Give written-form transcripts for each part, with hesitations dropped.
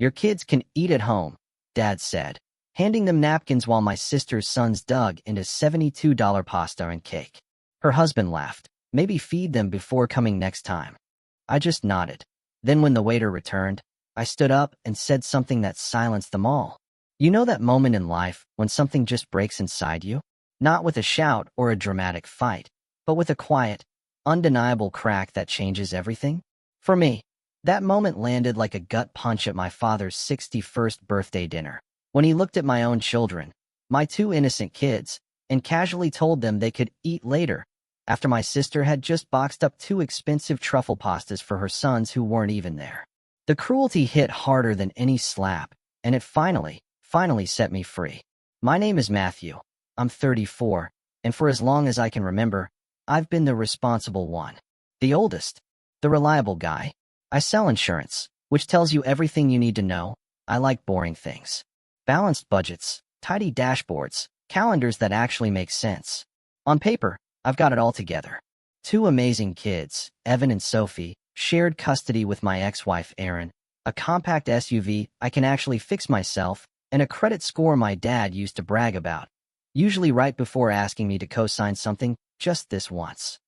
Your kids can eat at home, Dad said, handing them napkins while my sister's sons dug into $72 pasta and cake. Her husband laughed. Maybe feed them before coming next time. I just nodded. Then when the waiter returned, I stood up and said something that silenced them all. You know that moment in life when something just breaks inside you? Not with a shout or a dramatic fight, but with a quiet, undeniable crack that changes everything? For me, that moment landed like a gut punch at my father's 61st birthday dinner, when he looked at my own children, my two innocent kids, and casually told them they could eat later, after my sister had just boxed up 2 expensive truffle pastas for her sons who weren't even there. The cruelty hit harder than any slap, and it finally set me free. My name is Matthew. I'm 34, and for as long as I can remember, I've been the responsible one. The oldest. The reliable guy. I sell insurance, which tells you everything you need to know. I like boring things. Balanced budgets, tidy dashboards, calendars that actually make sense. On paper, I've got it all together. 2 amazing kids, Evan and Sophie, shared custody with my ex-wife Erin, a compact SUV I can actually fix myself, and a credit score my dad used to brag about, usually right before asking me to co-sign something, just this once.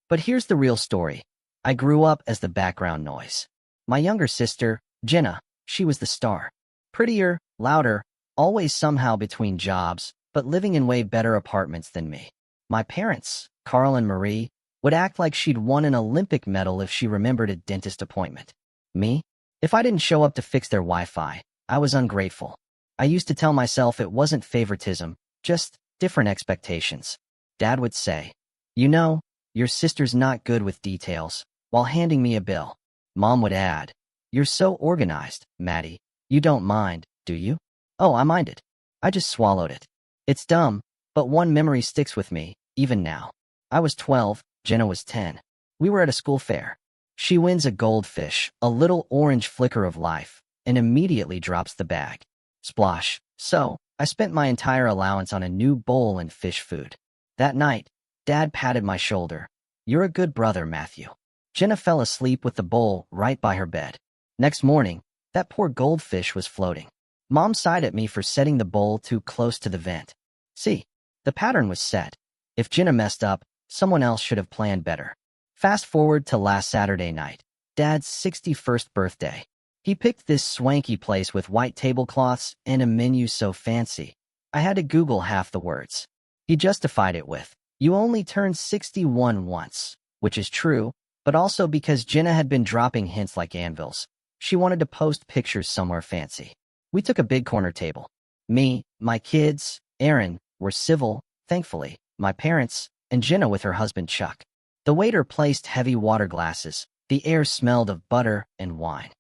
But here's the real story. I grew up as the background noise. My younger sister, Jenna, she was the star. Prettier, louder, always somehow between jobs, but living in way better apartments than me. My parents, Carl and Marie, would act like she'd won an Olympic medal if she remembered a dentist appointment. Me? If I didn't show up to fix their Wi-Fi, I was ungrateful. I used to tell myself it wasn't favoritism, just different expectations. Dad would say, "You know, your sister's not good with details," while handing me a bill. Mom would add, "You're so organized, Maddie. You don't mind, do you?" Oh, I minded. I just swallowed it. It's dumb, but one memory sticks with me, even now. I was 12, Jenna was 10. We were at a school fair. She wins a goldfish, a little orange flicker of life, and immediately drops the bag. Splosh. So, I spent my entire allowance on a new bowl and fish food. That night, Dad patted my shoulder. "You're a good brother, Matthew." Jenna fell asleep with the bowl right by her bed. Next morning, that poor goldfish was floating. Mom sighed at me for setting the bowl too close to the vent. See, the pattern was set. If Jenna messed up, someone else should have planned better. Fast forward to last Saturday night, Dad's 61st birthday. He picked this swanky place with white tablecloths and a menu so fancy, I had to Google half the words. He justified it with, "You only turned 61 once," which is true, but also because Jenna had been dropping hints like anvils. She wanted to post pictures somewhere fancy. We took a big corner table. Me, my kids, Erin, were civil, thankfully, my parents, and Jenna with her husband Chuck. The waiter placed heavy water glasses. The air smelled of butter and wine.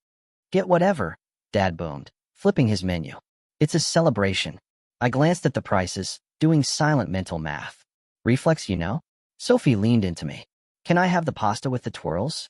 "Get whatever," Dad boomed, flipping his menu. "It's a celebration." I glanced at the prices, doing silent mental math. Reflex, you know? Sophie leaned into me. "Can I have the pasta with the twirls?"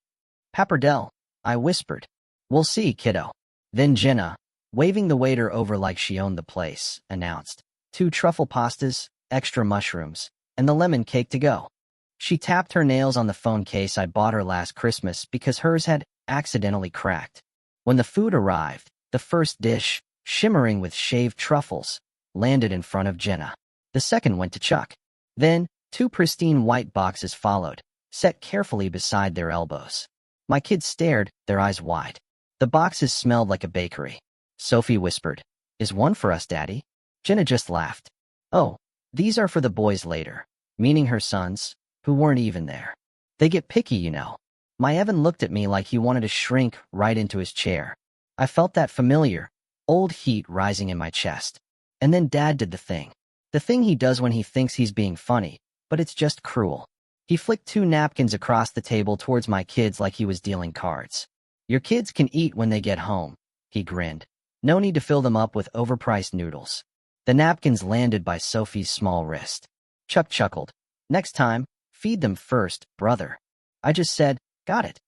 "Pappardelle," I whispered. "We'll see, kiddo." Then Jenna, waving the waiter over like she owned the place, announced, "2 truffle pastas, extra mushrooms, and the lemon cake to go." She tapped her nails on the phone case I bought her last Christmas because hers had accidentally cracked. When the food arrived, the first dish, shimmering with shaved truffles, landed in front of Jenna. The second went to Chuck. Then, 2 pristine white boxes followed, set carefully beside their elbows. My kids stared, their eyes wide. The boxes smelled like a bakery. Sophie whispered, "Is one for us, Daddy?" Jenna just laughed. "Oh, these are for the boys later," meaning her sons, who weren't even there. "They get picky, you know." My Evan looked at me like he wanted to shrink right into his chair. I felt that familiar, old heat rising in my chest. And then Dad did the thing. The thing he does when he thinks he's being funny, but it's just cruel. He flicked 2 napkins across the table towards my kids like he was dealing cards. "Your kids can eat when they get home," he grinned. "No need to fill them up with overpriced noodles." The napkins landed by Sophie's small wrist. Chuck chuckled. "Next time, feed them first, brother." I just said, "Got it."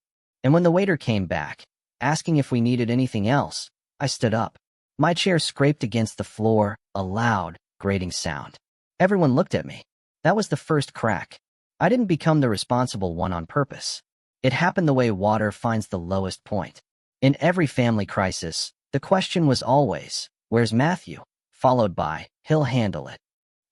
And when the waiter came back, asking if we needed anything else, I stood up. My chair scraped against the floor, a loud, grating sound. Everyone looked at me. That was the first crack. I didn't become the responsible one on purpose. It happened the way water finds the lowest point. In every family crisis, The question was always, "Where's Matthew?" followed by, "He'll handle it."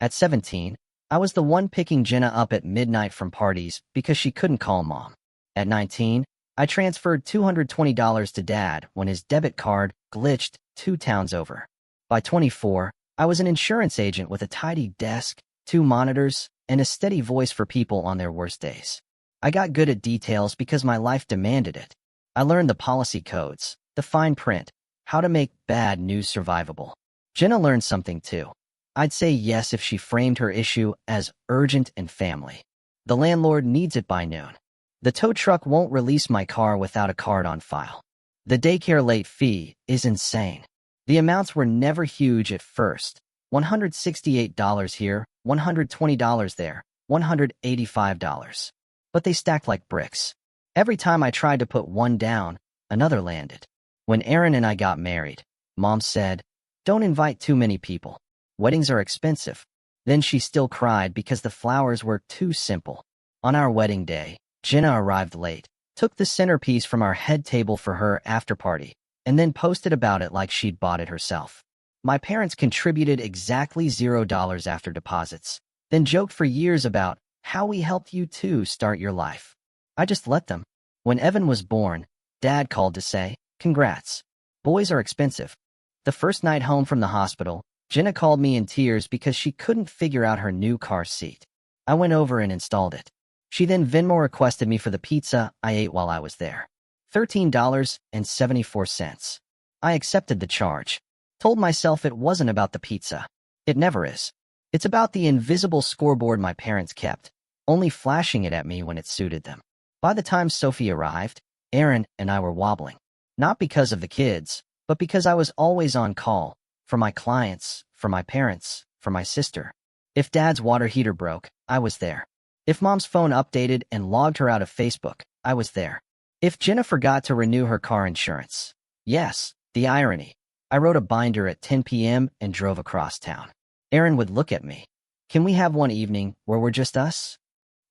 At 17, I was the one picking Jenna up at midnight from parties because she couldn't call mom. At 19, I transferred $220 to dad when his debit card glitched 2 towns over. By 24, I was an insurance agent with a tidy desk, 2 monitors, and a steady voice for people on their worst days. I got good at details because my life demanded it. I learned the policy codes, the fine print, how to make bad news survivable. Jenna learned something too. I'd say yes if she framed her issue as urgent and family. The landlord needs it by noon. The tow truck won't release my car without a card on file. The daycare late fee is insane. The amounts were never huge at first. $168 here, $120 there, $185. But they stacked like bricks. Every time I tried to put one down, another landed. When Aaron and I got married, Mom said, "Don't invite too many people. Weddings are expensive." Then she still cried because the flowers were too simple. On our wedding day, Jenna arrived late, took the centerpiece from our head table for her after party, and then posted about it like she'd bought it herself. My parents contributed exactly $0 after deposits, then joked for years about how we helped you too start your life. I just let them. When Evan was born, Dad called to say, "Congrats. Boys are expensive." The first night home from the hospital, Jenna called me in tears because she couldn't figure out her new car seat. I went over and installed it. She then Venmo requested me for the pizza I ate while I was there. $13.74. I accepted the charge. Told myself it wasn't about the pizza. It never is. It's about the invisible scoreboard my parents kept, only flashing it at me when it suited them. By the time Sophie arrived, Aaron and I were wobbling. Not because of the kids, but because I was always on call. For my clients, for my parents, for my sister. If Dad's water heater broke, I was there. If Mom's phone updated and logged her out of Facebook, I was there. If Jenna forgot to renew her car insurance. Yes, the irony. I wrote a binder at 10 p.m. and drove across town. Aaron would look at me. "Can we have one evening where we're just us?"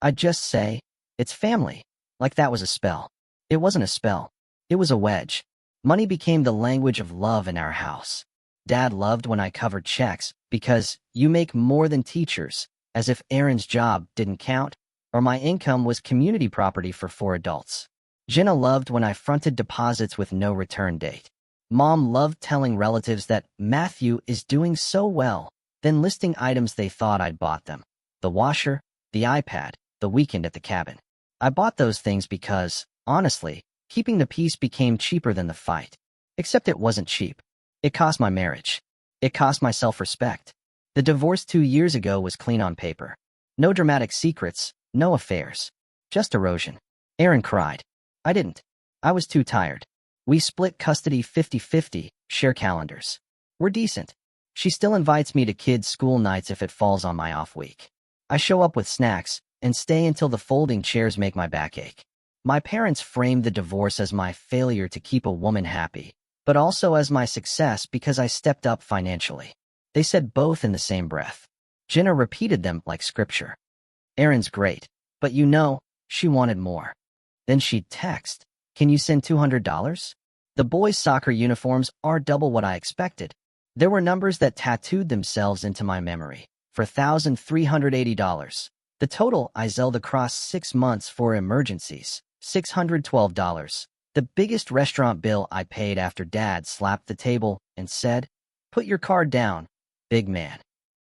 I'd just say, "It's family." Like that was a spell. It wasn't a spell. It was a wedge. Money became the language of love in our house. Dad loved when I covered checks because you make more than teachers, as if Aaron's job didn't count, or my income was community property for 4 adults. Jenna loved when I fronted deposits with no return date. Mom loved telling relatives that Matthew is doing so well, then listing items they thought I'd bought them. The washer, the iPad, the weekend at the cabin. I bought those things because, honestly, keeping the peace became cheaper than the fight. Except it wasn't cheap. It cost my marriage. It cost my self-respect. The divorce 2 years ago was clean on paper. No dramatic secrets, no affairs. Just erosion. Aaron cried. I didn't. I was too tired. We split custody 50-50, share calendars. We're decent. She still invites me to kids' school nights if it falls on my off week. I show up with snacks and stay until the folding chairs make my back ache. My parents framed the divorce as my failure to keep a woman happy, but also as my success because I stepped up financially. They said both in the same breath. Jenna repeated them like scripture. Aaron's great, but she wanted more. Then she'd text, "Can you send $200? The boys' soccer uniforms are double what I expected." There were numbers that tattooed themselves into my memory. For $1,380. The total I zelled across 6 months for emergencies. $612. The biggest restaurant bill I paid after Dad slapped the table and said, "Put your card down, big man."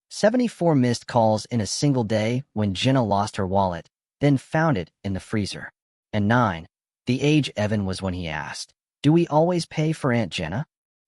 74 missed calls in a single day when Jenna lost her wallet, then found it in the freezer. And 9, the age Evan was when he asked, "Do we always pay for Aunt Jenna?"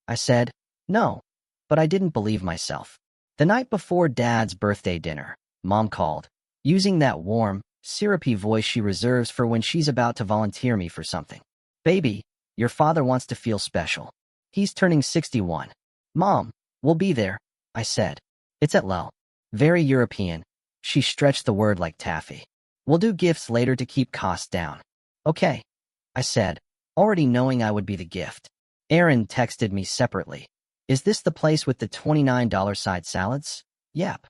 I said, "No," but I didn't believe myself. The night before Dad's birthday dinner, Mom called, using that warm, syrupy voice she reserves for when she's about to volunteer me for something. "Baby, your father wants to feel special. He's turning 61. Mom, we'll be there," I said. "It's at Lel." Very European. She stretched the word like taffy. "We'll do gifts later to keep costs down." "Okay," I said, already knowing I would be the gift. Aaron texted me separately. "Is this the place with the $29 side salads?" "Yep."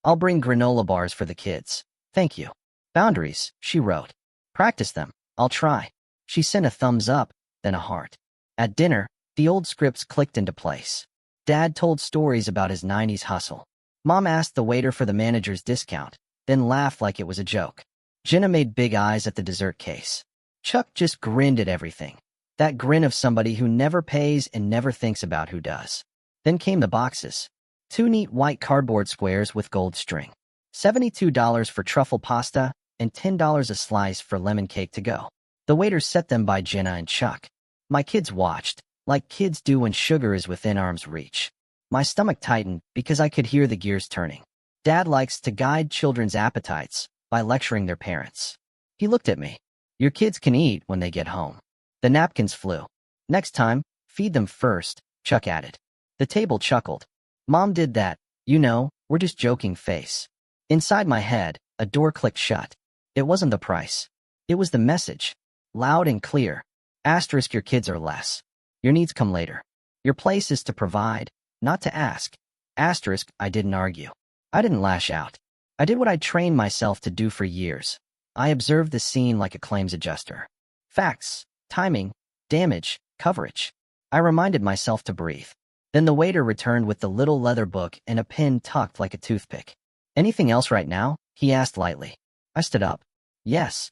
"I'll bring granola bars for the kids. Thank you." "Boundaries," she wrote. "Practice them. I'll try." She sent a thumbs up, then a heart. At dinner, The old scripts clicked into place. Dad told stories about his 90s hustle. Mom asked the waiter for the manager's discount, then laughed like it was a joke. Jenna made big eyes at the dessert case. Chuck just grinned at everything. That grin of somebody who never pays and never thinks about who does. Then came the boxes. 2 neat white cardboard squares with gold string. $72 for truffle pasta and $10 a slice for lemon cake to go. The waiter set them by Jenna and Chuck. My kids watched, like kids do when sugar is within arm's reach. My stomach tightened because I could hear the gears turning. Dad likes to guide children's appetites by lecturing their parents. He looked at me. Your kids can eat when they get home. The napkins flew. Next time, feed them first, Chuck added. The table chuckled. Mom did that, we're just joking face. Inside my head, a door clicked shut. It wasn't the price. It was the message. Loud and clear. Asterisk, your kids are less. Your needs come later. Your place is to provide, not to ask. Asterisk, I didn't argue. I didn't lash out. I did what I trained myself to do for years. I observed the scene like a claims adjuster. Facts, timing, damage, coverage. I reminded myself to breathe. Then the waiter returned with the little leather book and a pin tucked like a toothpick. Anything else right now? He asked lightly. I stood up. Yes.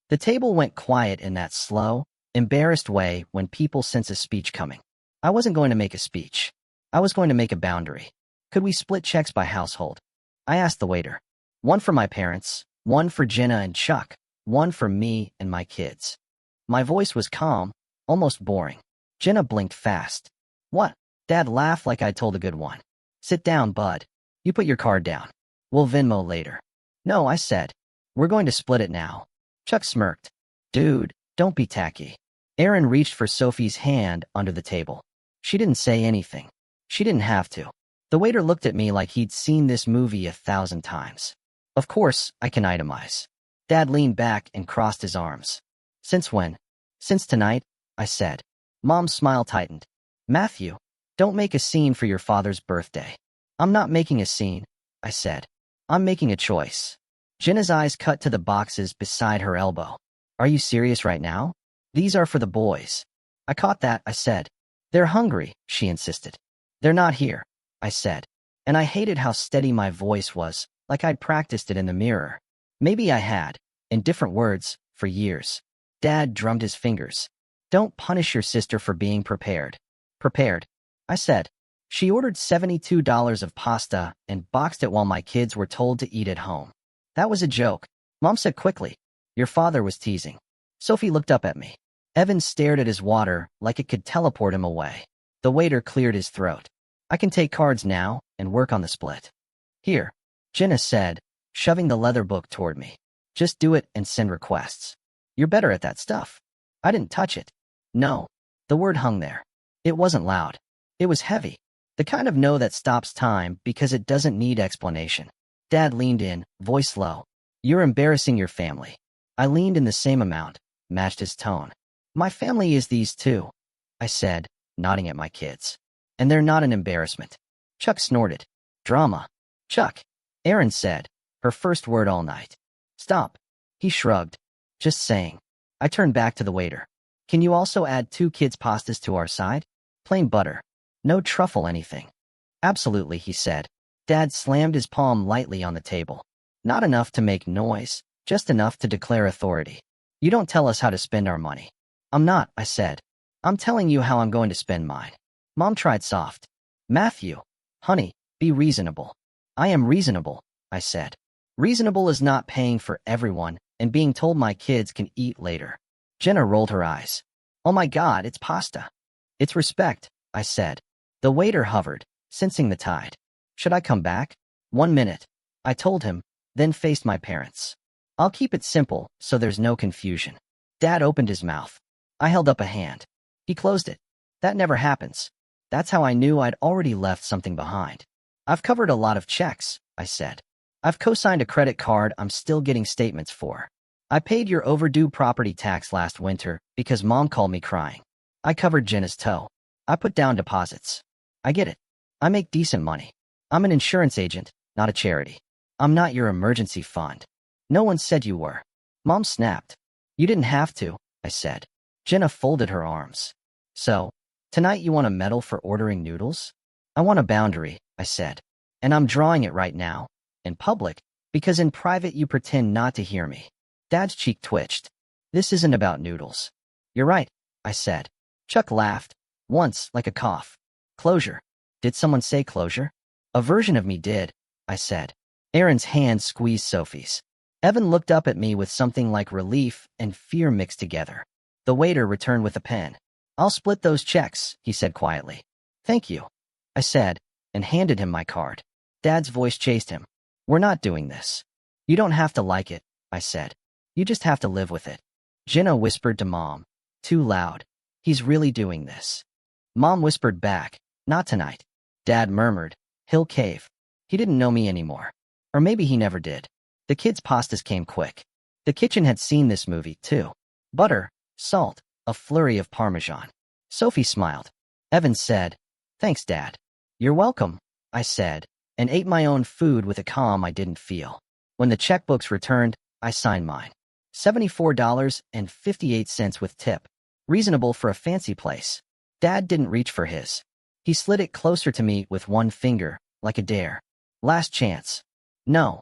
The table went quiet in that slow, embarrassed way when people sense a speech coming. I wasn't going to make a speech. I was going to make a boundary. Could we split checks by household? I asked the waiter. One for my parents, one for Jenna and Chuck, one for me and my kids. My voice was calm, almost boring. Jenna blinked fast. What? Dad laughed like I'd told a good one. Sit down, bud. You put your card down. We'll Venmo later. No, I said. We're going to split it now. Chuck smirked. Dude, don't be tacky. Aaron reached for Sophie's hand under the table. She didn't say anything. She didn't have to. The waiter looked at me like he'd seen this movie 1,000 times. Of course, I can itemize. Dad leaned back and crossed his arms. Since when? Since tonight, I said. Mom's smile tightened. Matthew, don't make a scene for your father's birthday. I'm not making a scene, I said. I'm making a choice. Jenna's eyes cut to the boxes beside her elbow. Are you serious right now? These are for the boys. I caught that, I said. They're hungry, she insisted. They're not here, I said. And I hated how steady my voice was, like I'd practiced it in the mirror. Maybe I had, in different words, for years. Dad drummed his fingers. Don't punish your sister for being prepared. Prepared, I said. She ordered $72 of pasta and boxed it while my kids were told to eat at home. That was a joke, Mom said quickly. Your father was teasing. Sophie looked up at me. Evan stared at his water like it could teleport him away. The waiter cleared his throat. I can take cards now and work on the split. Here, Jenna said, shoving the leather book toward me. Just do it and send requests. You're better at that stuff. I didn't touch it. No. The word hung there. It wasn't loud. It was heavy. The kind of no that stops time because it doesn't need explanation. Dad leaned in, voice low. You're embarrassing your family. I leaned in the same amount, matched his tone. My family is these two, I said, nodding at my kids. And they're not an embarrassment. Chuck snorted. Drama. Chuck. Aaron said, her first word all night. Stop. He shrugged. Just saying. I turned back to the waiter. Can you also add 2 kids' pastas to our side? Plain butter. No truffle anything. Absolutely, he said. Dad slammed his palm lightly on the table. Not enough to make noise, just enough to declare authority. You don't tell us how to spend our money. I'm not, I said. I'm telling you how I'm going to spend mine. Mom tried soft. Matthew, honey, be reasonable. I am reasonable, I said. Reasonable is not paying for everyone and being told my kids can eat later. Jenna rolled her eyes. Oh my God, it's pasta. It's respect, I said. The waiter hovered, sensing the tide. Should I come back? 1 minute, I told him, then faced my parents. I'll keep it simple so there's no confusion. Dad opened his mouth. I held up a hand. He closed it. That never happens. That's how I knew I'd already left something behind. I've covered a lot of checks, I said. I've co-signed a credit card I'm still getting statements for. I paid your overdue property tax last winter because Mom called me crying. I covered Jenna's toe. I put down deposits. I get it. I make decent money. I'm an insurance agent, not a charity. I'm not your emergency fund. No one said you were. Mom snapped. You didn't have to, I said. Jenna folded her arms. So, Tonight you want a medal for ordering noodles? I want a boundary, I said. And I'm drawing it right now. In public, because in private you pretend not to hear me. Dad's cheek twitched. This isn't about noodles. You're right, I said. Chuck laughed. Once, like a cough. Closure. Did someone say closure? A version of me did, I said. Aaron's hand squeezed Sophie's. Evan looked up at me with something like relief and fear mixed together. The waiter returned with a pen. I'll split those checks, he said quietly. Thank you, I said, and handed him my card. Dad's voice chased him. We're not doing this. You don't have to like it, I said. You just have to live with it. Jenna whispered to Mom. Too loud. He's really doing this. Mom whispered back. Not tonight. Dad murmured. He'll cave. He didn't know me anymore. Or maybe he never did. The kids' pastas came quick. The kitchen had seen this movie, too. Butter, salt, a flurry of Parmesan. Sophie smiled. Evan said, Thanks, Dad. You're welcome, I said, and ate my own food with a calm I didn't feel. When the checkbooks returned, I signed mine. $74.58 with tip. Reasonable for a fancy place. Dad didn't reach for his. He slid it closer to me with one finger, like a dare. Last chance. No,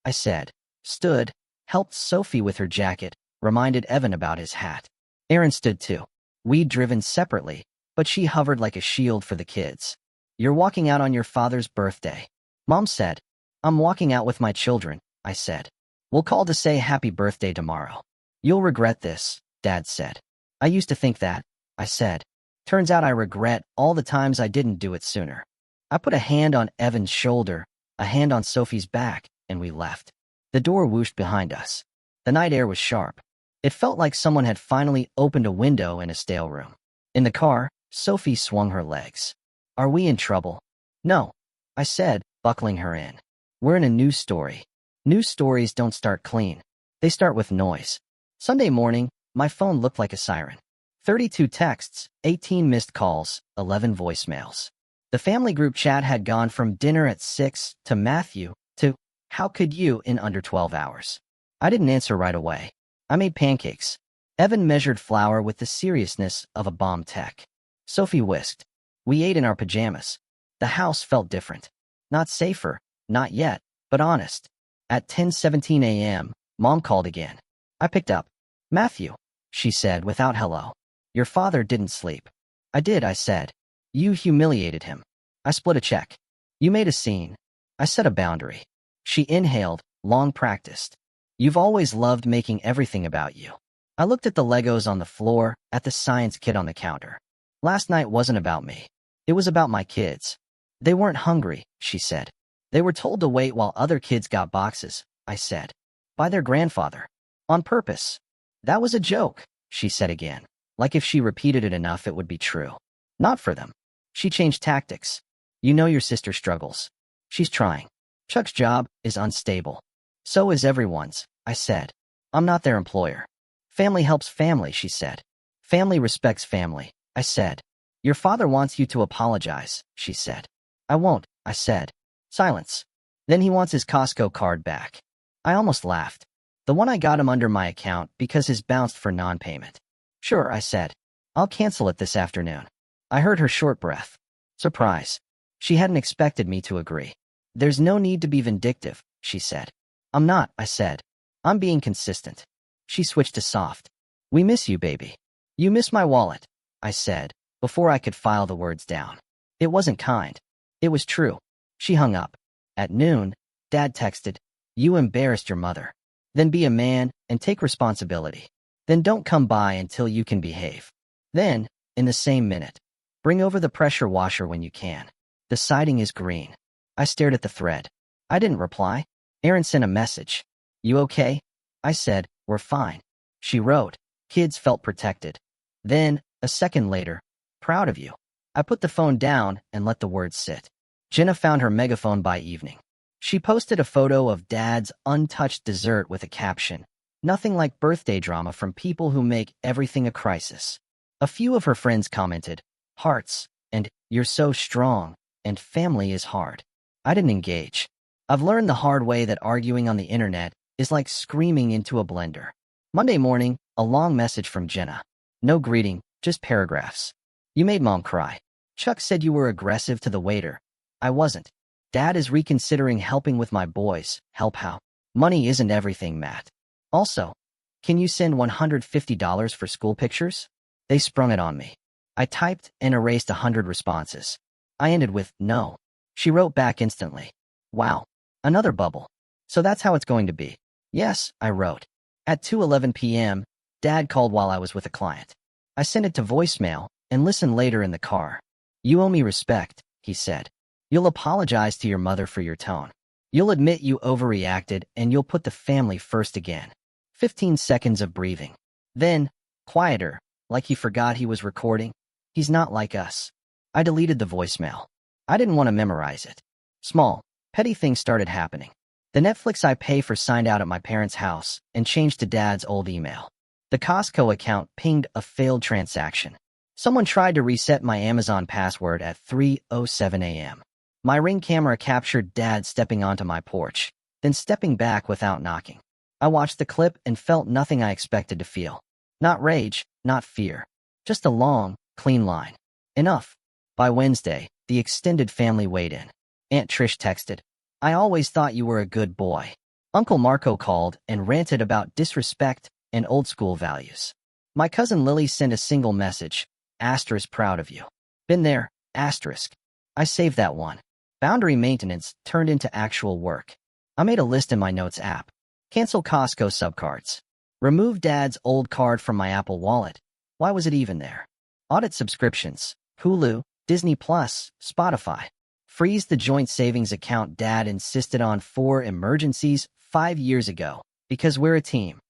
I said. Stood, helped Sophie with her jacket, reminded Evan about his hat. Aaron stood too. We'd driven separately, but she hovered like a shield for the kids. You're walking out on your father's birthday. Mom said. I'm walking out with my children, I said. We'll call to say happy birthday tomorrow. You'll regret this, Dad said. I used to think that, I said. Turns out I regret all the times I didn't do it sooner. I put a hand on Evan's shoulder, a hand on Sophie's back, and we left. The door whooshed behind us. The night air was sharp. It felt like someone had finally opened a window in a stale room. In the car, Sophie swung her legs. Are we in trouble? No, I said, buckling her in. We're in a news story. News stories don't start clean. They start with noise. Sunday morning, my phone looked like a siren. 32 texts, 18 missed calls, 11 voicemails. The family group chat had gone from dinner at 6 to Matthew to how could you in under 12 hours. I didn't answer right away. I made pancakes. Evan measured flour with the seriousness of a bomb tech. Sophie whisked. We ate in our pajamas. The house felt different. Not safer, not yet, but honest. At 10:17 a.m., Mom called again. I picked up. Matthew, she said without hello. Your father didn't sleep. I did, I said. You humiliated him. I split a check. You made a scene. I set a boundary. She inhaled, long practiced. You've always loved making everything about you. I looked at the Legos on the floor, at the science kit on the counter. Last night wasn't about me. It was about my kids. They weren't hungry, she said. They were told to wait while other kids got boxes, I said. By their grandfather. On purpose. That was a joke, she said again. Like if she repeated it enough it would be true. Not for them. She changed tactics. You know your sister struggles. She's trying. Chuck's job is unstable. So is everyone's, I said. I'm not their employer. Family helps family, she said. Family respects family, I said. Your father wants you to apologize, she said. I won't, I said. Silence. Then he wants his Costco card back. I almost laughed. The one I got him under my account because his bounced for non-payment. Sure, I said. I'll cancel it this afternoon. I heard her short breath. Surprise. She hadn't expected me to agree. There's no need to be vindictive, she said. I'm not, I said. I'm being consistent. She switched to soft. We miss you, baby. You miss my wallet, I said, before I could file the words down. It wasn't kind. It was true. She hung up. At noon, Dad texted, You embarrassed your mother. Then be a man and take responsibility. Then don't come by until you can behave. Then, in the same minute, bring over the pressure washer when you can. The siding is green. I stared at the thread. I didn't reply. Aaron sent a message. You okay? I said, We're fine. She wrote, Kids felt protected. Then, a second later, proud of you. I put the phone down and let the words sit. Jenna found her megaphone by evening. She posted a photo of Dad's untouched dessert with a caption, Nothing like birthday drama from people who make everything a crisis. A few of her friends commented, Hearts, and You're so strong, and family is hard. I didn't engage. I've learned the hard way that arguing on the internet is like screaming into a blender. Monday morning, a long message from Jenna. No greeting, just paragraphs. You made Mom cry. Chuck said you were aggressive to the waiter. I wasn't. Dad is reconsidering helping with my boys. Help how? Money isn't everything, Matt. Also, can you send $150 for school pictures? They sprung it on me. I typed and erased 100 responses. I ended with, no. She wrote back instantly. Wow. Another bubble. So that's how it's going to be. Yes, I wrote. At 2:11 p.m., Dad called while I was with a client. I sent it to voicemail and listened later in the car. You owe me respect, he said. You'll apologize to your mother for your tone. You'll admit you overreacted and you'll put the family first again. 15 seconds of breathing. Then, quieter, like he forgot he was recording. He's not like us. I deleted the voicemail. I didn't want to memorize it. Small, petty things started happening. The Netflix I pay for signed out at my parents' house and changed to Dad's old email. The Costco account pinged a failed transaction. Someone tried to reset my Amazon password at 3:07 a.m. My Ring camera captured Dad stepping onto my porch, then stepping back without knocking. I watched the clip and felt nothing I expected to feel. Not rage, not fear. Just a long, clean line. Enough. By Wednesday, the extended family weighed in. Aunt Trish texted, I always thought you were a good boy. Uncle Marco called and ranted about disrespect and old-school values. My cousin Lily sent a single message, asterisk proud of you. Been there, asterisk. I saved that one. Boundary maintenance turned into actual work. I made a list in my Notes app. Cancel Costco subcards. Remove Dad's old card from my Apple Wallet. Why was it even there? Audit subscriptions. Hulu, Disney Plus, Spotify. Freeze the joint savings account Dad insisted on for emergencies 5 years ago. Because we're a team.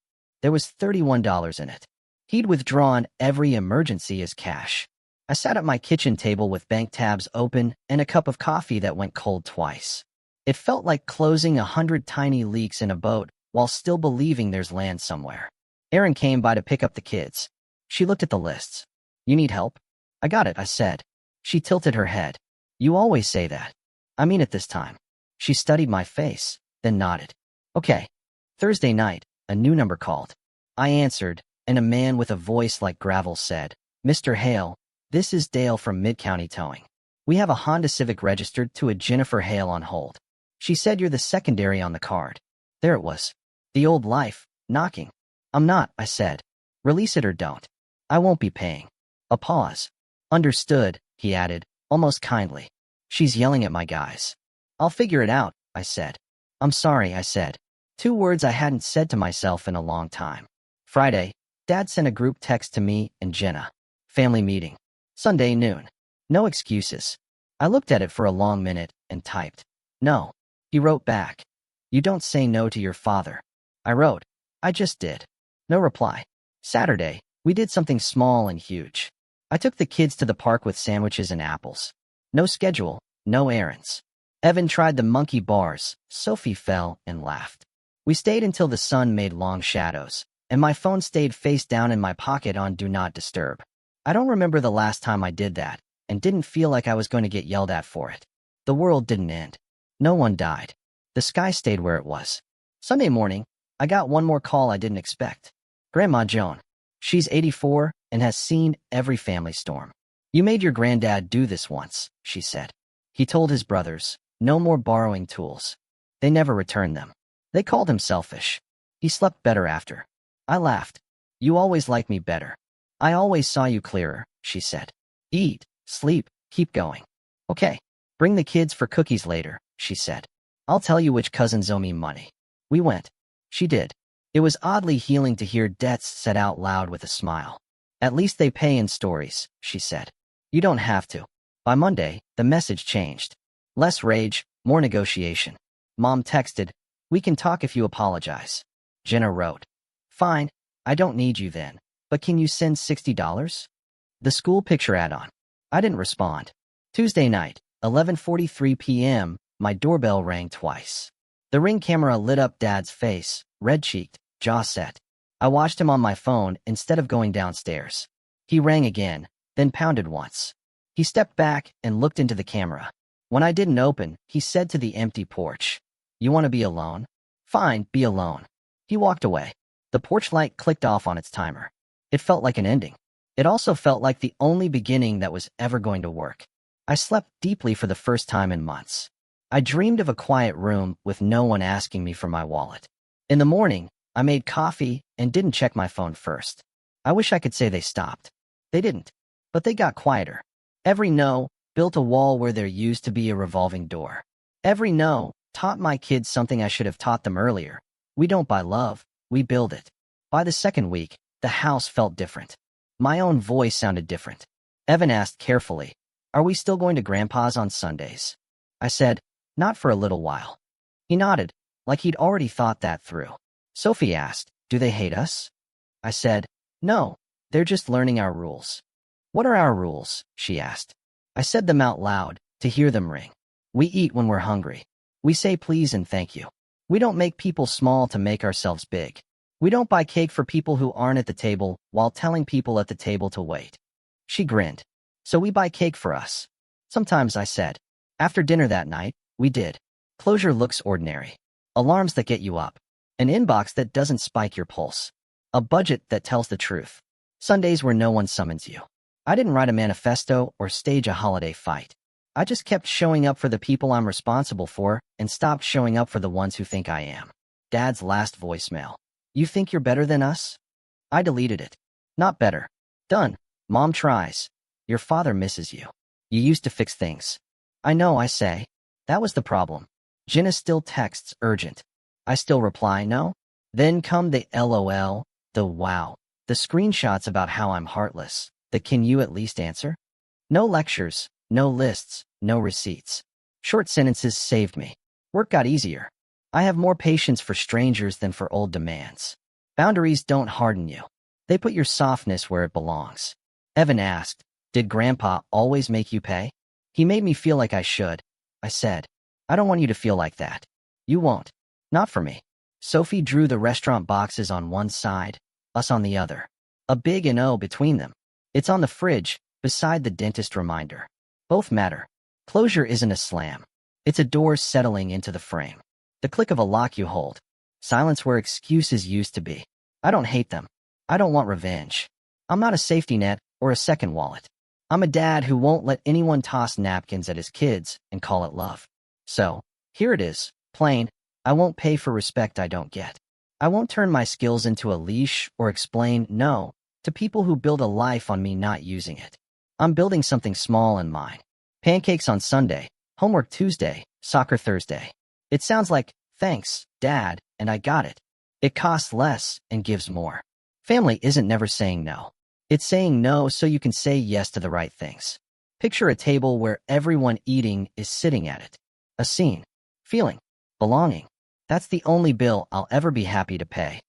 There was $31 in it. He'd withdrawn every emergency as cash. I sat at my kitchen table with bank tabs open and a cup of coffee that went cold twice. It felt like closing 100 tiny leaks in a boat while still believing there's land somewhere. Erin came by to pick up the kids. She looked at the lists. You need help? I got it, I said. She tilted her head. You always say that. I mean it this time. She studied my face, then nodded. Okay. Thursday night, a new number called. I answered, and a man with a voice like gravel said, Mr. Hale, this is Dale from Mid-County Towing. We have a Honda Civic registered to a Jennifer Hale on hold. She said you're the secondary on the card. There it was. The old life, knocking. I'm not, I said. Release it or don't. I won't be paying. A pause. Understood, he added, almost kindly. She's yelling at my guys. I'll figure it out, I said. I'm sorry, I said. 2 words I hadn't said to myself in a long time. Friday, Dad sent a group text to me and Jenna. Family meeting. Sunday noon. No excuses. I looked at it for a long minute and typed. No. He wrote back. You don't say no to your father. I wrote. I just did. No reply. Saturday, we did something small and huge. I took the kids to the park with sandwiches and apples. No schedule, no errands. Evan tried the monkey bars. Sophie fell and laughed. We stayed until the sun made long shadows, and my phone stayed face down in my pocket on Do Not Disturb. I don't remember the last time I did that, and didn't feel like I was going to get yelled at for it. The world didn't end. No one died. The sky stayed where it was. Sunday morning, I got one more call I didn't expect. Grandma Joan. She's 84 and has seen every family storm. You made your granddad do this once, she said. He told his brothers, no more borrowing tools. They never returned them. They called him selfish. He slept better after. I laughed. You always liked me better. I always saw you clearer, she said. Eat, sleep, keep going. Okay. Bring the kids for cookies later, she said. I'll tell you which cousins owe me money. We went. She did. It was oddly healing to hear debts said out loud with a smile. At least they pay in stories, she said. You don't have to. By Monday, the message changed. Less rage, more negotiation. Mom texted, we can talk if you apologize. Jenna wrote, fine, I don't need you then, but can you send $60? The school picture add-on. I didn't respond. Tuesday night, 11:43 p.m., my doorbell rang twice. The Ring camera lit up Dad's face, red-cheeked, jaw set. I watched him on my phone instead of going downstairs. He rang again, then pounded once. He stepped back and looked into the camera. When I didn't open, he said to the empty porch, you want to be alone? Fine, be alone. He walked away. The porch light clicked off on its timer. It felt like an ending. It also felt like the only beginning that was ever going to work. I slept deeply for the first time in months. I dreamed of a quiet room with no one asking me for my wallet. In the morning, I made coffee and didn't check my phone first. I wish I could say they stopped. They didn't, but they got quieter. Every no built a wall where there used to be a revolving door. Every no taught my kids something I should have taught them earlier. We don't buy love, we build it. By the second week, the house felt different. My own voice sounded different. Evan asked carefully, "Are we still going to Grandpa's on Sundays?" I said, "Not for a little while." He nodded, like he'd already thought that through. Sophie asked, "Do they hate us?" I said, "No, they're just learning our rules." "What are our rules?" she asked. I said them out loud, to hear them ring. We eat when we're hungry. We say please and thank you. We don't make people small to make ourselves big. We don't buy cake for people who aren't at the table while telling people at the table to wait. She grinned. "So we buy cake for us." Sometimes, I said. After dinner that night, we did. Closure looks ordinary. Alarms that get you up. An inbox that doesn't spike your pulse. A budget that tells the truth. Sundays where no one summons you. I didn't write a manifesto or stage a holiday fight. I just kept showing up for the people I'm responsible for and stopped showing up for the ones who think I am. Dad's last voicemail. "You think you're better than us?" I deleted it. "Not better. Done. Mom tries. Your father misses you. You used to fix things." "I know," I say. That was the problem. Jenna still texts urgent. I still reply no. Then come the LOL, the wow, the screenshots about how I'm heartless, the "can you at least answer?" No lectures, no lists, no receipts. Short sentences saved me. Work got easier. I have more patience for strangers than for old demands. Boundaries don't harden you. They put your softness where it belongs. Evan asked, "Did Grandpa always make you pay?" "He made me feel like I should." I said, "I don't want you to feel like that." "You won't. Not for me." Sophie drew the restaurant boxes on one side, us on the other. A big and O between them. It's on the fridge, beside the dentist reminder. Both matter. Closure isn't a slam. It's a door settling into the frame. The click of a lock you hold. Silence where excuses used to be. I don't hate them. I don't want revenge. I'm not a safety net or a second wallet. I'm a dad who won't let anyone toss napkins at his kids and call it love. So, here it is, plain. I won't pay for respect I don't get. I won't turn my skills into a leash or explain no to people who build a life on me not using it. I'm building something small and mine. Pancakes on Sunday, homework Tuesday, soccer Thursday. It sounds like, "Thanks, Dad," and I got it. It costs less and gives more. Family isn't never saying no. It's saying no so you can say yes to the right things. Picture a table where everyone eating is sitting at it. A scene. Feeling. Belonging. That's the only bill I'll ever be happy to pay.